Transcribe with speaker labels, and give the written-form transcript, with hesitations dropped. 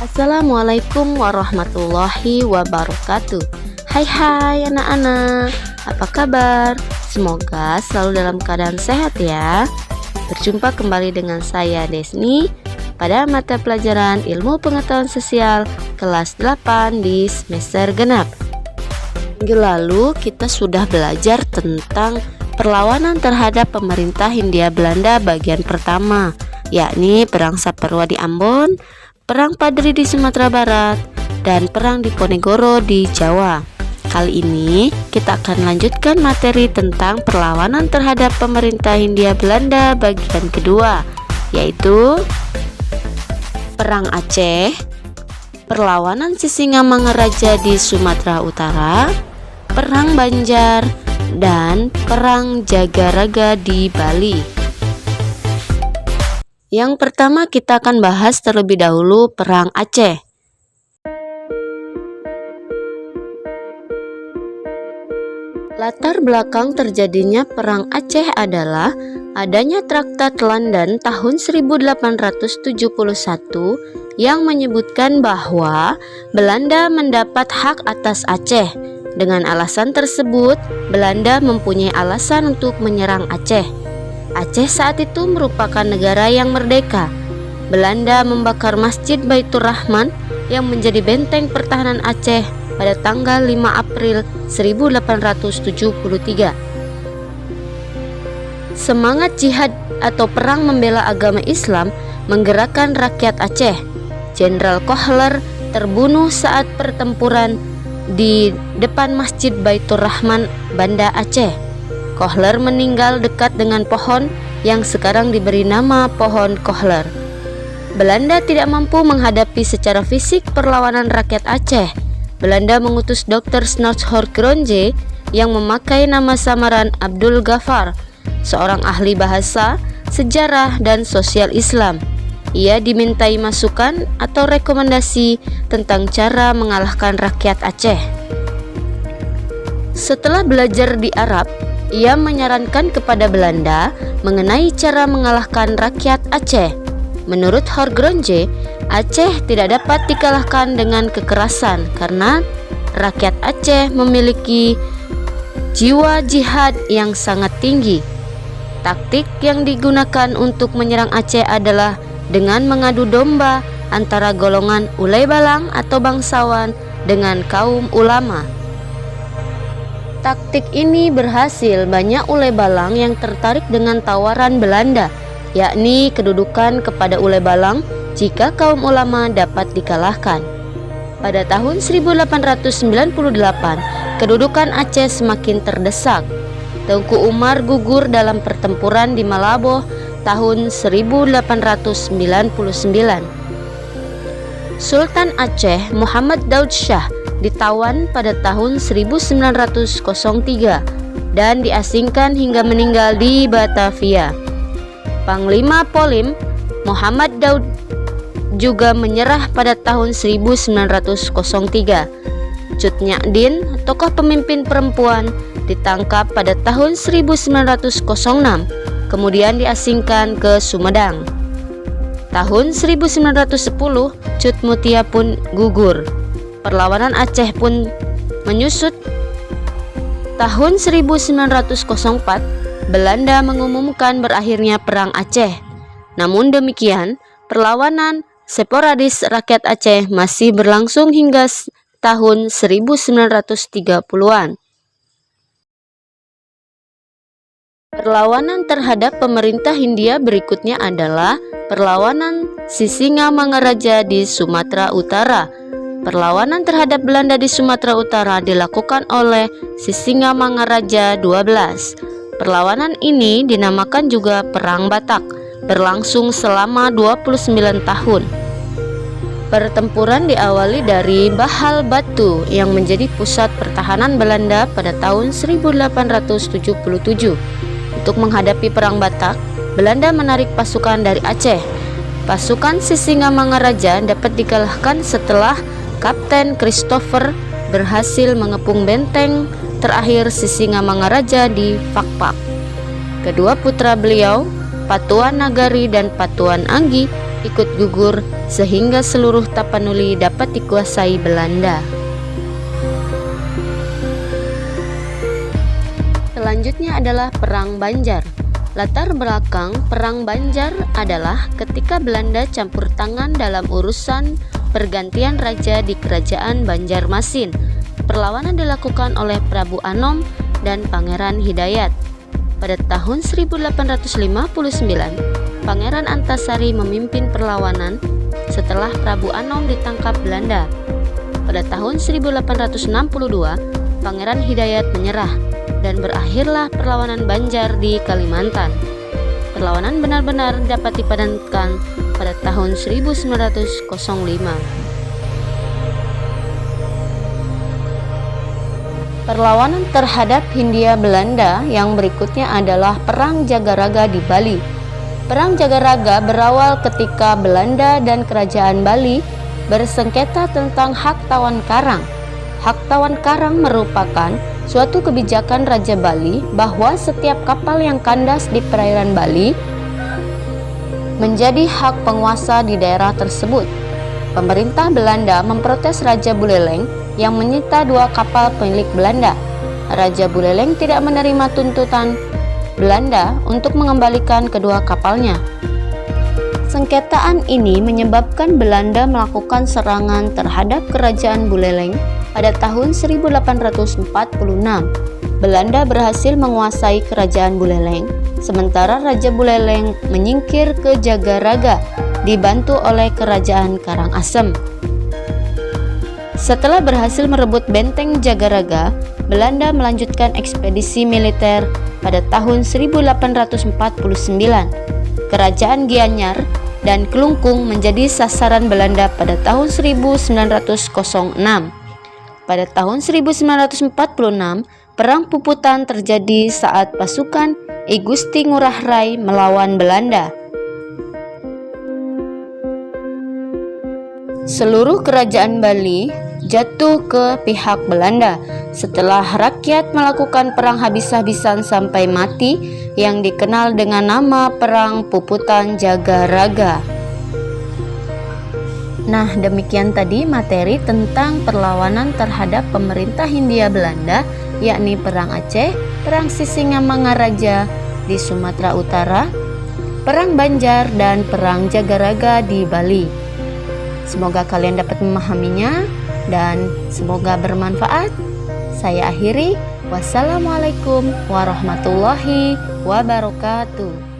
Speaker 1: Assalamualaikum warahmatullahi wabarakatuh. Hai anak-anak, apa kabar? Semoga selalu dalam keadaan sehat ya. Berjumpa kembali dengan saya Desni pada mata pelajaran Ilmu Pengetahuan Sosial kelas 8 di semester genap. Minggu lalu kita sudah belajar tentang perlawanan terhadap pemerintah Hindia Belanda bagian pertama, yakni Perang Saparua di Ambon, Perang Padri di Sumatera Barat, dan Perang Diponegoro di Jawa. Kali ini kita akan lanjutkan materi tentang perlawanan terhadap pemerintah Hindia Belanda bagian kedua, yaitu Perang Aceh, perlawanan Sisingamangaraja di Sumatera Utara, Perang Banjar, dan Perang Jagaraga di Bali. Yang pertama kita akan bahas terlebih dahulu Perang Aceh. Latar belakang terjadinya Perang Aceh adalah adanya Traktat London tahun 1871 yang menyebutkan bahwa Belanda mendapat hak atas Aceh. Dengan alasan tersebut, Belanda mempunyai alasan untuk menyerang Aceh. Aceh saat itu merupakan negara yang merdeka. Belanda membakar Masjid Baitur Rahman yang menjadi benteng pertahanan Aceh pada tanggal 5 April 1873. Semangat jihad atau perang membela agama Islam menggerakkan rakyat Aceh. Jenderal Kohler terbunuh saat pertempuran di depan Masjid Baitur Rahman, Banda Aceh. Kohler meninggal dekat dengan pohon yang sekarang diberi nama Pohon Kohler. Belanda tidak mampu menghadapi secara fisik perlawanan rakyat Aceh. Belanda mengutus Dr. Snoutshorgronje yang memakai nama samaran Abdul Ghaffar, seorang ahli bahasa, sejarah, dan sosial Islam. Ia dimintai masukan atau rekomendasi tentang cara mengalahkan rakyat Aceh. Setelah belajar di Arab, ia menyarankan kepada Belanda mengenai cara mengalahkan rakyat Aceh. Menurut Horgronje, Aceh tidak dapat dikalahkan dengan kekerasan karena rakyat Aceh memiliki jiwa jihad yang sangat tinggi. Taktik yang digunakan untuk menyerang Aceh adalah dengan mengadu domba antara golongan ulai balang atau bangsawan dengan kaum ulama. Taktik ini berhasil. Banyak ulai balang yang tertarik dengan tawaran Belanda, yakni kedudukan kepada ulai balang jika kaum ulama dapat dikalahkan. Pada tahun 1898, kedudukan Aceh semakin terdesak. Tengku Umar gugur dalam pertempuran di Malabo tahun 1899. Sultan Aceh Muhammad Daud Shah ditawan pada tahun 1903 dan diasingkan hingga meninggal di Batavia. Panglima Polim Muhammad Daud juga menyerah pada tahun 1903. Cut Nyadin, tokoh pemimpin perempuan, ditangkap pada tahun 1906, kemudian diasingkan ke Sumedang. Tahun 1910, Cut Mutia pun gugur. Perlawanan Aceh pun menyusut. Tahun 1904, Belanda mengumumkan berakhirnya Perang Aceh. Namun demikian, perlawanan sporadis rakyat Aceh masih berlangsung hingga tahun 1930-an. Perlawanan terhadap pemerintah Hindia berikutnya adalah perlawanan Sisingamangaraja di Sumatera Utara. Perlawanan terhadap Belanda di Sumatera Utara dilakukan oleh Sisingamangaraja 12. Perlawanan ini dinamakan juga Perang Batak, berlangsung selama 29 tahun. Pertempuran diawali dari Bahal Batu yang menjadi pusat pertahanan Belanda pada tahun 1877. Untuk menghadapi Perang Batak, Belanda menarik pasukan dari Aceh. Pasukan Sisingamangaraja dapat dikalahkan setelah Kapten Christopher berhasil mengepung benteng terakhir Sisingamangaraja di Fakfak. Kedua putra beliau, Patuan Nagari dan Patuan Anggi ikut gugur sehingga seluruh Tapanuli dapat dikuasai Belanda. Selanjutnya adalah Perang Banjar. Latar belakang Perang Banjar adalah ketika Belanda campur tangan dalam urusan pergantian raja di Kerajaan Banjarmasin. Perlawanan dilakukan oleh Prabu Anom dan Pangeran Hidayat. Pada tahun 1859, Pangeran Antasari memimpin perlawanan setelah Prabu Anom ditangkap Belanda. Pada tahun 1862, Pangeran Hidayat menyerah dan berakhirlah perlawanan Banjar di Kalimantan. Perlawanan benar-benar dapat dipadankan pada tahun 1905. Perlawanan terhadap Hindia Belanda yang berikutnya adalah Perang Jagaraga di Bali. Perang Jagaraga berawal ketika Belanda dan Kerajaan Bali bersengketa tentang hak tawan karang. Hak tawan karang merupakan suatu kebijakan Raja Bali bahwa setiap kapal yang kandas di perairan Bali menjadi hak penguasa di daerah tersebut. Pemerintah Belanda memprotes Raja Buleleng yang menyita 2 kapal milik Belanda. Raja Buleleng tidak menerima tuntutan Belanda untuk mengembalikan kedua kapalnya. Sengketaan ini menyebabkan Belanda melakukan serangan terhadap Kerajaan Buleleng pada tahun 1846. Belanda berhasil menguasai Kerajaan Buleleng, sementara Raja Buleleng menyingkir ke Jagaraga dibantu oleh Kerajaan Karangasem. Setelah berhasil merebut benteng Jagaraga, Belanda melanjutkan ekspedisi militer pada tahun 1849. Kerajaan Gianyar dan Kelungkung menjadi sasaran Belanda pada tahun 1906. Pada tahun 1946, Perang Puputan terjadi saat pasukan I Gusti Ngurah Rai melawan Belanda. Seluruh kerajaan Bali jatuh ke pihak Belanda setelah rakyat melakukan perang habis-habisan sampai mati yang dikenal dengan nama Perang Puputan Jagaraga. Nah, demikian tadi materi tentang perlawanan terhadap pemerintah Hindia Belanda, yakni Perang Aceh, Perang Sisingamangaraja di Sumatera Utara, Perang Banjar, dan Perang Jagaraga di Bali. Semoga kalian dapat memahaminya dan semoga bermanfaat. Saya akhiri. Wassalamualaikum warahmatullahi wabarakatuh.